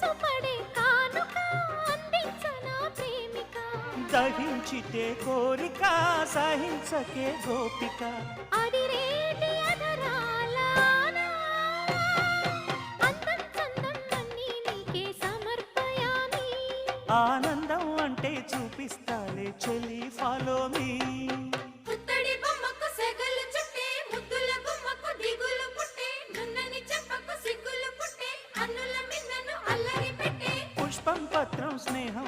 మనసు పడే కానుక అందించనా ప్రేమిక దహించితే కోరిక సహించకే గోపిక అడిరేటి అధరాల అందం చందం అన్నీ నీకే సమర్పయామి ఆనందం అంటే చూపిస్తాలే చెలి ఫాలో మీ పుత్తడి బొమ్మకు సెగలు చుట్టే ముద్దుల గుమ్మకు దిగులు పుట్టే నున్నని చెప్పకు సిగ్గులు పుట్టే అన్నుల మిన్నను అల్లరి పెట్టే పుష్పం పత్రం స్నేహం